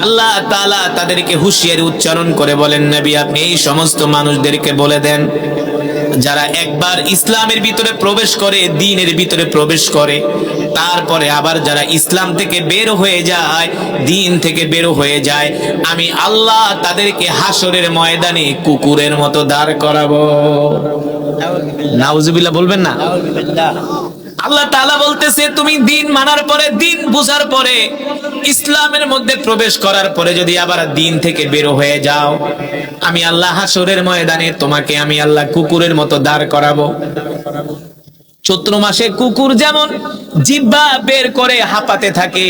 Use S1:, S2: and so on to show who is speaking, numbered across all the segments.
S1: আল্লাহ তাআলা তাদেরকে হুঁশিয়ারি উচ্চারণ করে বলেন, নবী আপনি এই সমস্ত মানুষদেরকে বলে দেন যারা একবার ইসলামের ভিতরে প্রবেশ করে, দ্বীনের ভিতরে প্রবেশ করে, তারপরে আবার যারা ইসলাম থেকে বের হয়ে যায়, দ্বীন থেকে বের হয়ে যায়, আমি আল্লাহ তাদেরকে হাসরের ময়দানে কুকুরের মতো দাঁড় করাবো। নাউজুবিল্লাহ বলবেন না? আল্লাহ তাআলা বলতেছে তুমি দ্বীন মানার পরে, দ্বীন বুঝার পরে, ইসলামের মধ্যে প্রবেশ করার পরে যদি আবার দ্বীন থেকে বের হয়ে যাও, আমি আল্লাহ হাসরের ময়দানে তোমাকে আমি আল্লাহ কুকুরের মতো দাঁড় করাবো। চৈত্র মাসে কুকুর যেমন জিহ্বা বের করে হাঁপাতে থাকে,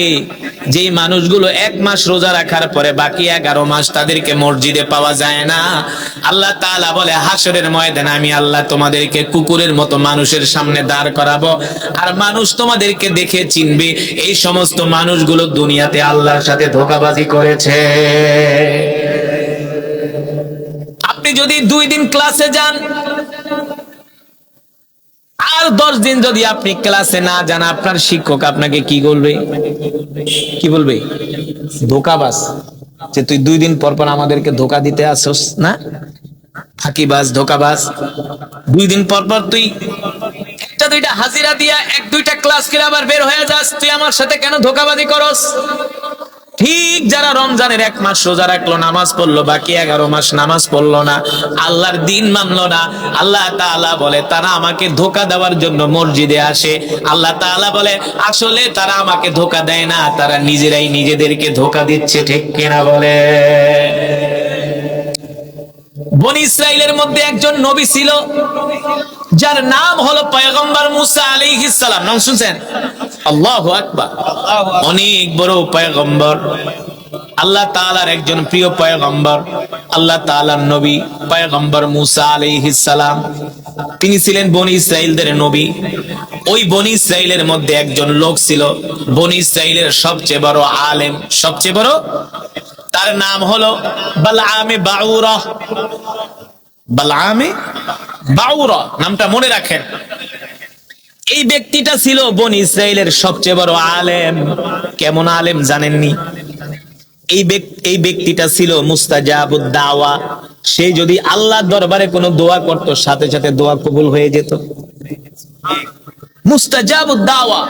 S1: যেই মানুষগুলো 1 মাস রোজা রাখার পরে বাকি 11 মাস তাদেরকে মসজিদে পাওয়া যায় না, আল্লাহ তাআলা বলে হাসরের ময়দানে আমি আল্লাহ তোমাদেরকে কুকুরের মতো মানুষের সামনে দাঁড় করাবো, আর মানুষ তোমাদেরকে দেখে চিনবে এই সমস্ত মানুষগুলো দুনিয়াতে আল্লাহর সাথে ধোঁকাবাজি করেছে। আপনি যদি 2 দিন ক্লাসে যান আর 10 দিন যদি আপনি ক্লাসে না যান, আপনার শিক্ষক আপনাকে কি বলবে? কি বলবে? ধোঁকাবাজ, যে তুই 2 দিন পর পর আমাদেরকে ধোঁকা দিতে আসছস না, ফাঁকিবাজ, ধোঁকাবাজ। 2 দিন পর পর তুই 1-2টা হাজিরা দিয়া 1-2টা ক্লাস করে আবার বের হয়ে যাস, তুই আমার সাথে কেন ধোঁকাবাজি করস? ঠিক যারা রমজানের 1 মাস রোজা রাখলো, নামাজ পড়লো, বাকি 11 মাস নামাজ পড়লো না, আল্লাহর দ্বীন মানলো না, আল্লাহ তাআলা বলে তারা আমাকে ধোঁকা দেওয়ার জন্য মসজিদে আসে। আল্লাহ তাআলা বলে আসলে তারা আমাকে ধোঁকা দেয় না, তারা নিজেরাই নিজেদেরকে ধোঁকা দিচ্ছে। ঠিক কিনা বলে? বনি ইসরাইলের মধ্যে একজন নবী ছিল যার নাম হলো পয়গম্বর মুসা আলাইহিস সালাম। নাম শুনছেন? আল্লাহু আকবার। অনেক বড় পয়গম্বর, আল্লাহ তাআলার একজন প্রিয় পয়গম্বর, আল্লাহ তাআলার নবী পয়গম্বর মুসা আলাইহিস সালাম। তিনি ছিলেন বনি ইসরাইলদের নবী। ওই বনি ইসরাইলের মধ্যে একজন লোক ছিল, বনি ইসরাইলের সবচেয়ে বড় আলেম, সবচেয়ে বড়, তার নাম হলো বালআমে বাউরা। বালআমে বাউরা নামটা মনে রাখেন। এই ব্যক্তিটা ছিল বনি ইসরাইলের সবচেয়ে বড় আলেম। কেমন আলেম জানেননি? এই ব্যক্তিটা ছিল মুস্তাজাবুদ দাওয়া। সে যদি আল্লাহর দরবারে কোনো দোয়া করত, সাথে সাথে দোয়া কবুল হয়ে যেত। মুস্তাজাবুদ দাওয়া।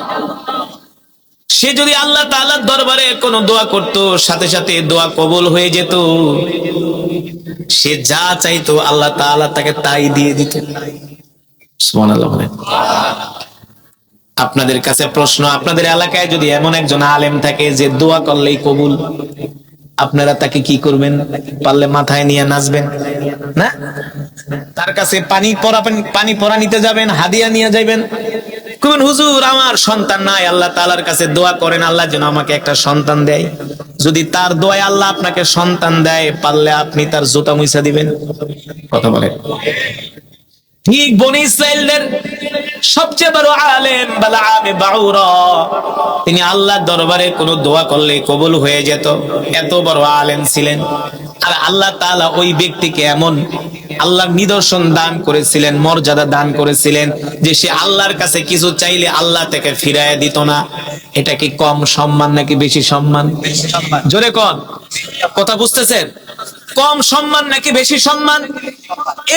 S1: সে যদি আল্লাহ তাআলার দরবারে কোনো দোয়া করত, সাথে সাথে দোয়া কবুল হয়ে যেত। সে যা চাইতো আল্লাহ তাআলা তাকে তাই দিয়ে দিত। সুবহানাল্লাহ। আপনাদের কাছে প্রশ্ন, আপনাদের এলাকায় যদি এমন একজন আলেম থাকে যে দোয়া করলেই কবুল, আপনারা তাকে কি করবেন? পারলে মাথায় নিয়ে নাচবেন না? তার কাছে পানি পরা নিতে যাবেন, হাদিয়া নিয়ে যাবেন, কোন হুজুর আমার সন্তান নাই, আল্লাহ তাআলার কাছে দোয়া করেন আল্লাহ যেন আমাকে একটা সন্তান দেয়। যদি তার দোয়ায় আল্লাহ আপনাকে সন্তান দেয়, পারলে আপনি তার জুতা মুইসা দিবেন। কথা বলেন। ঠিক বনি ইসরাইলদের সবচেয়ে বড় আলেম বালআমে বাউরা, তিনি আল্লাহর দরবারে কোনো দোয়া করলে কবুল হয়ে যেত। এত বড় আলেম ছিলেন। আর আল্লাহ তাআলা ওই ব্যক্তিকে এমন আল্লাহর নিদর্শন দান করেছিলেন, মর্যাদা দান করেছিলেন, যে সে আল্লাহর কাছে কিছু চাইলে আল্লাহ তাকে ফিরাইয়া দিত না। এটা কি কম সম্মান নাকি বেশি সম্মান? জোরে কোন, কথা বুঝতেছেন? কম সম্মান নাকি বেশি সম্মান?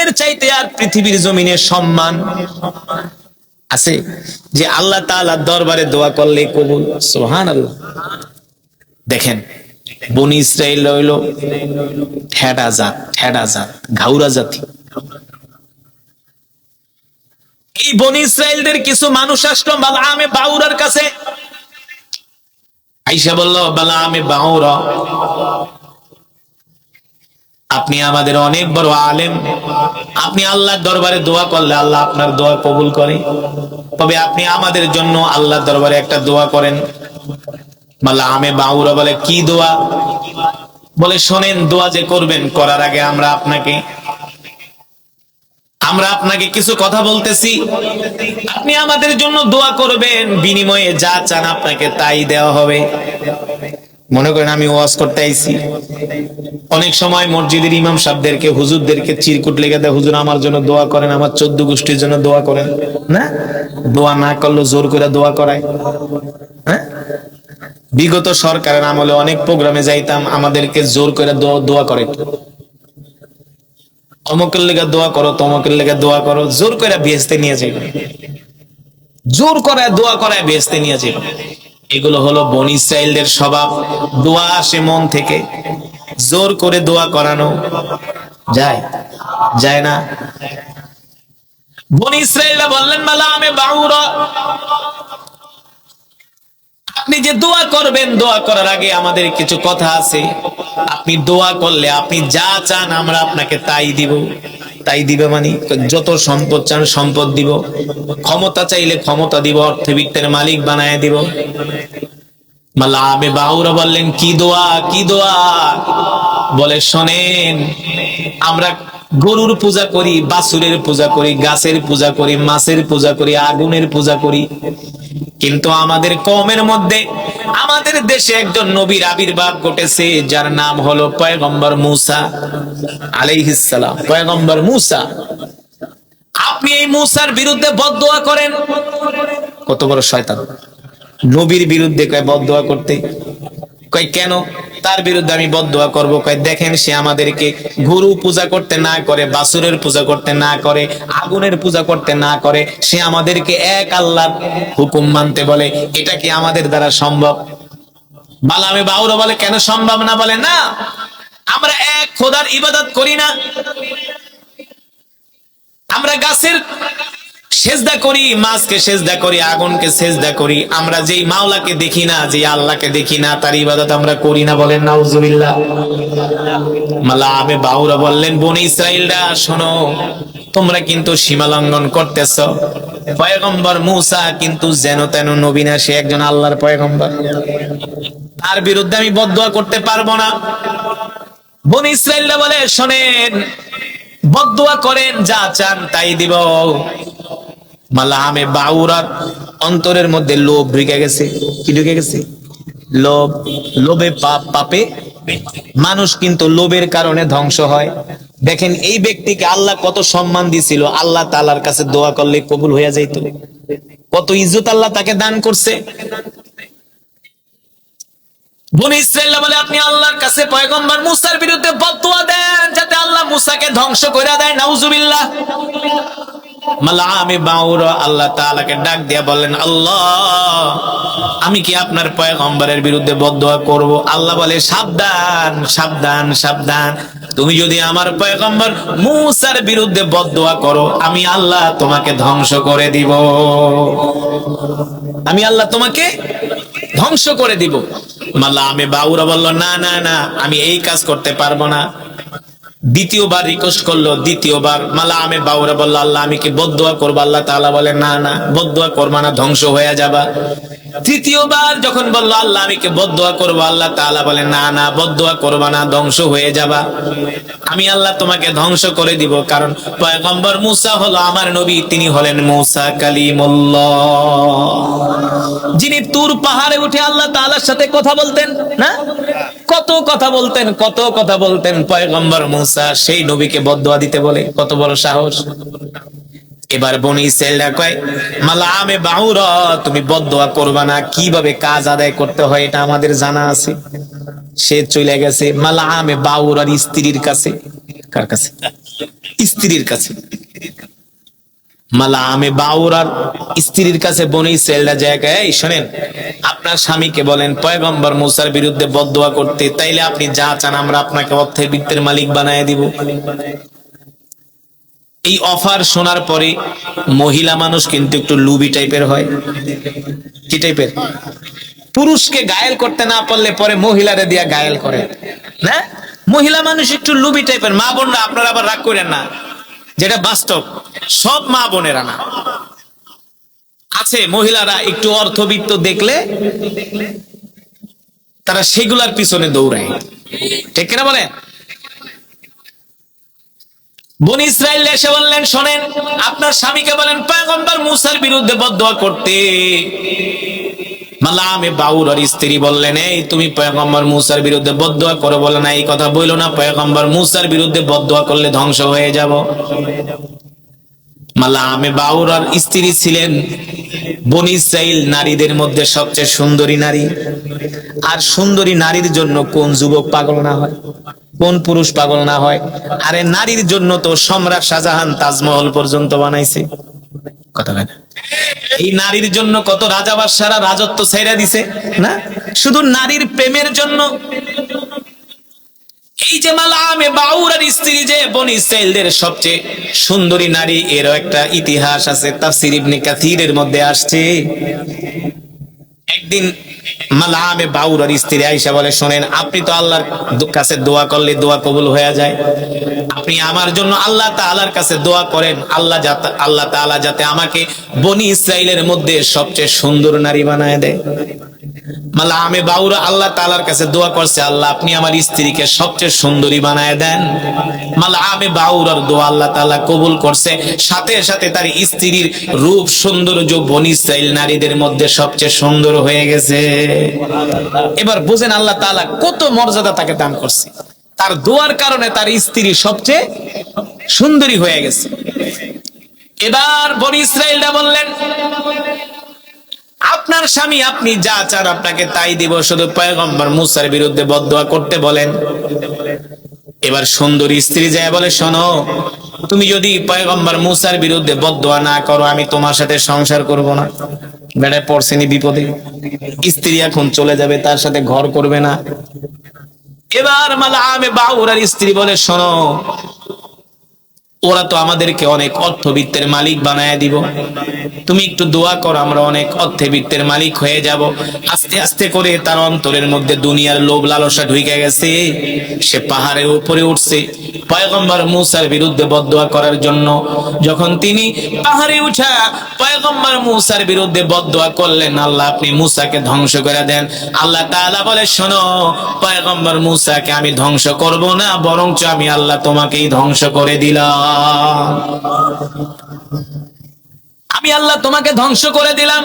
S1: এর চাইতে আর পৃথিবীর জমিনে সম্মান আছে যে আল্লাহ তাআলার দরবারে দোয়া করলে কবুল? সুবহানাল্লাহ। দেখেন, বনি ইসরাইল হইল ঠেডা জাত, ঘাউরা জাতি। এই বনি ইসরাইলদের কিছু মানুষ আসলো বালআমে বাউরার কাছে, আইসা বলল, বালআমে বাউরা আপনি আমাদের অনেক বড় আলেম, আপনি আল্লাহর দরবারে দোয়া করলে আল্লাহ আপনার দোয়া কবুল করে, তবে আপনি আমাদের জন্য আল্লাহর দরবারে একটা দোয়া করেন। বালআমে বাউরা বলে, কি দোয়া? বলে, শোনেন, দোয়া যে করবেন করার আগে আমরা আপনাকে কিছু কথা বলতেছি, আপনি আমাদের জন্য দোয়া করবেন, বিনিময়ে যা চান আপনাকে তাই দেওয়া হবে। মনে করেন আমি ওয়াজ করতে আইছি, অনেক সময় মসজিদের ইমাম সাহেবদেরকে, হুজুরদেরকে চিরকুট লেগে দেয়, হুজুর আমার জন্য দোয়া করেন, আমার 14 গোষ্ঠীর জন্য দোয়া করেন। না, দোয়া না করলে জোর করে দোয়া করায়। হ্যাঁ, বিগত সরকারের আমলে অনেক প্রোগ্রামে যাইতাম, আমাদেরকে জোর করে দোয়া করে, অমুকের লেগে দোয়া করো, তমুকের লেগে দোয়া করো, জোর করে বেহেশতে নিয়ে যাইবে, জোর করে দোয়া করে বেহেশতে নিয়ে যাইবে। এগুলো হলো বনী ইসরাইলদের স্বভাব। দোয়া আসে মন থেকে, জোর করে দোয়া করানো যায় যায় না। বনী ইসরাইলরা বললেন মালা আমি বাউরা, আপনি যে দোয়া করবেন, দোয়া করার আগে আমাদের কিছু কথা আছে। আপনি দোয়া করলে আপনি যা চান আমরা আপনাকে তাই দিব। তাই দিবে মানে যত সম্পদ চান সম্পদ দিব, ক্ষমতা চাইলে ক্ষমতা দিব, অর্থবিত্তের মালিক বানায় দিব। মালামে বাউরা বললেন কি দোয়া, কি দোয়া? বলে শোনেন, আমরা গরুর পূজা করি, বাছুরের পূজা করি, গাছের পূজা করি, মাছের পূজা করি, আগুনের পূজা করি, কিন্তু আমাদের কওমের মধ্যে, আমাদের দেশে একজন নবীর আবির্ভাব ঘটেছে, যার নাম হলো পয়গম্বর মূসা আলাইহিস সালাম। পয়গম্বর মূসা, আপনি এই মূসার বিরুদ্ধে বদদোয়া করেন। কত বড় শয়তান! নবীর বিরুদ্ধে কয় বদদোয়া করতে। কয় কেন তার বিরুদ্ধে আমি বদদোয়া করব? কয় দেখেন, সে আমাদেরকে গরু পূজা করতে না করে, বাছুরের পূজা করতে না করে, আগুনের পূজা করতে না করে, সে আমাদেরকে এক আল্লাহর হুকুম মানতে বলে। এটা কি আমাদের দ্বারা সম্ভব? বালামে বাউরা বলে কেন সম্ভব না? বলে না, আমরা এক খোদার ইবাদত করি না, আমরা গাছের সেজদা করি, মাছকে সেজদা করি, আগুনকে সেজদা করি, আমরা যেই মাওলাকে দেখি না, যে আল্লাহকে দেখি না, তার ইবাদত আমরা করি না। বলেন নাউজুবিল্লাহ। মালামে বাউরা বললেন বনী ইসরাইলরা শোনো, তোমরা কিন্তু সীমা লঙ্ঘন করতেছ। পয়গম্বর মূসা কিন্তু যেন তেন নবী না, সে একজন আল্লাহর পয়গম্বর, তার বিরুদ্ধে আমি বদদোয়া করতে পারবো না। বনী ইসরাইলরা বলে শোনেন, বদদোয়া করেন, যা চান তাই দিব। মালামে বাউরার অন্তরের মধ্যে লোভ ঢুকে গেছে। কি ঢুকে গেছে? লোভ। লোভে পাপ, পাপে মানুষ কিন্তু লোভের কারণে ধ্বংস হয়। দেখেন এই ব্যক্তিকে আল্লাহ কত সম্মান দিছিল, আল্লাহ তাআলার কাছে দোয়া করলে কবুল হয়ে যাইত, কত ইজ্জত আল্লাহ তাকে দান করছে। বনী ইসরাইল বলে আপনি আল্লাহর কাছে পয়গম্বর মূসার বিরুদ্ধে বদদোয়া দেন, যাতে আল্লাহ মূসাকে ধ্বংস করে দেয়। নাউজুবিল্লাহ। মালামে বাউরা আল্লাহ তাআলাকে ডাক দিয়া বলেন, আল্লাহ, আমি কি আপনার পয়গম্বরের বিরুদ্ধে বদদোয়া করব? আল্লাহ বলে সাবধান, সাবধান, সাবধান, তুমি যদি আমার পয়গম্বর মূসার বিরুদ্ধে বদদোয়া করো, আমি আল্লাহ তোমাকে ধ্বংস করে দিব, আমি আল্লাহ তোমাকে ধ্বংস করে দিব। মালামে বাউরা বলল না না না, আমি এই কাজ করতে পারবো না। দ্বিতীয়বার রিকোয়েস্ট করলো, দ্বিতীয়বার মালামে বাউরা বলল, আল্লাহ আমি কি বদদোয়া করবো? আল্লাহ তাআলা বলে না না, বদদোয়া করবা না, ধ্বংস হয়ে যাবা। তৃতীয়বার যখন বলল আল্লাহ আমি কি বদদোয়া করবো? আল্লাহ তাআলা বলে না না, বদদোয়া করবা না, ধ্বংস হয়ে যাবা, আমি আল্লাহ তোমাকে ধ্বংস করে দিব। কারণ পয়গম্বর মূসা হলো আমার নবী, তিনি হলেন মূসা কালিমুল্লাহ, যিনি তুর পাহাড়ে উঠে আল্লাহ তাআলার সাথে কথা বলতেন না, কত কথা বলতেন, কত কথা বলতেন। পয়গম্বর মূসা সেই নবীকে বদদোয়া দিতে বলে, কত বড় সাহস! এবার বনী ইসরাইলরা কয়, মালামে বাউরা তুমি বদদোয়া করবা না, কিভাবে কাজ আদায় করতে হয় এটা আমাদের জানা আছে। সে চলে গেছে মালামে বাউরার স্ত্রীর কাছে। কার কাছে? স্ত্রীর কাছে। মালামে বাউরার স্ত্রীর কাছে বনী ইসরাইলরা জায়গায়, এই শোনেন, আপনার স্বামীকে বলেন পয়গম্বর মূসার বিরুদ্ধে বদদোয়া করতে, তাইলে আপনি যা চান আমরা আপনাকে অর্থের বৃত্তের মালিক বানায় দিব। এই অফার শোনার পরে মহিলা মানুষ কিন্তু একটু লুবি টাইপের হয়। কি টাইপের? পুরুষকে ঘায়েল করতে না পারলে পরে মহিলারে দিয়া ঘায়েল করে না। মহিলা মানুষ একটু লুবি টাইপের। মা বোনরা আপনারা আবার রাগ করেন না, যেটা বাস্তব, সব মা বোনেরা না, আছে মহিলারা একটু অর্থবিত্ত দেখলে তারা সেগুলার পিছনে দৌড়ায়, ঠিক কিনা বলেন? বনী ইসরাইল এসে বললেন শোনেন, আপনার স্বামীকে বলেন পয়গম্বর মূসার বিরুদ্ধে বদদোয়া করতে। মালামে বাউরার স্ত্রী বললেন, এই তুমি পয়গম্বর মূসার বিরুদ্ধে বদদোয়া করো? বলে না, এই কথা বইলো না, পয়গম্বর মূসার বিরুদ্ধে বদদোয়া করলে ধ্বংস হয়ে যাব। মালামে বাউরার স্ত্রী ছিলেন বনি ইসরাইল নারীদের মধ্যে সবচেয়ে সুন্দরী নারী। আর সুন্দরী নারীর জন্য কোন যুবক পাগল না হয়, কোন পুরুষ পাগল না হয়? আরে নারীর জন্য তো সম্রাট শাহজাহান তাজমহল পর্যন্ত বানাইছে, কথা বলে না? এই নারীর জন্য কত রাজা বাদশারা রাজত্ব ছেড়ে দিছে না, শুধু নারীর প্রেমের জন্য। এই যে মালামে বাউরার স্ত্রী যে বনি ইসরাইলদের সবচেয়ে সুন্দরী নারী, এরও একটা ইতিহাস আছে, তাফসীর ইবনে কাসীরের মধ্যে আসছে। একদিন মালামে বাউরার স্ত্রী আয়েশা বলে, শোনেন, আপনি তো আল্লাহর কাছে দোয়া করলে দোয়া কবুল হয়ে যায়, আপনি আমার জন্য আল্লাহ তাআলার কাছে দোয়া করেন, আল্লাহ তাআলা যাতে আমাকে বনি ইসরাইলের মধ্যে সবচেয়ে সুন্দর নারী বানায় দেয়। মালামে বাউরা আল্লাহ তাআলার কাছে দোয়া করছে, আল্লাহ আপনি আমার স্ত্রীকে সবচেয়ে সুন্দরী বানায় দেন। মালামে বাউরার দোয়া আল্লাহ তাআলা কবুল করছে, সাথে সাথে তার স্ত্রীর রূপ সৌন্দর্য বনি ইসরাইল নারীদের মধ্যে সবচেয়ে সুন্দর হয়ে গেছে। এবার বুঝেন আল্লাহ তাআলা কত মর্যাদা তাকে দান করছে, তার দোয়ার কারণে তার স্ত্রী সবচেয়ে সুন্দরী হয়ে গেছে। এবার বনি ইসরাইলরা বললেন, আপনার স্বামী আপনি যা চান আপনাকে তাই দিব, শুধু পয়গম্বর মুসার বিরুদ্ধে বদদোয়া করতে বলেন। এবার সুন্দরী স্ত্রী যায় বলে, শোনো, তুমি যদি পয়গম্বর মুসার বিরুদ্ধে বদদোয়া না করো আমি তোমার সাথে সংসার করব না। বেড়ে পড়ছেনি বিপদে, স্ত্রী এখন চলে যাবে, তার সাথে ঘর করবে না। এবার মালামে বাউরার স্ত্রী বলে, শোনো, ওরা তো আমাদেরকে অনেক অর্থবিত্তের মালিক বানায় দিব, তুমি একটু দোয়া করো, আমরা অনেক অর্থবিত্তের মালিক হয়ে যাব। আস্তে আস্তে করে তার অন্তরের মধ্যে দুনিয়ার লোভ লালসা ঢুকে গেছে, সে পাহাড়ের উপরে উঠছে পয়গম্বর মুসার বিরুদ্ধে বদদোয়া করার জন্য। যখন তিনি পাহাড়ে উঠা পয়গম্বর মুসার বিরুদ্ধে বদদোয়া করলেন, আল্লাহ আপনি মুসাকে ধ্বংস করে দেন, আল্লাহ তাআলা বলে, শোনো, পয়গম্বর মুসাকে আমি ধ্বংস করব না, বরঞ্চ আমি আল্লাহ তোমাকেই ধ্বংস করে দিলাম, আমি আল্লাহ তোমাকে ধ্বংস করে দিলাম।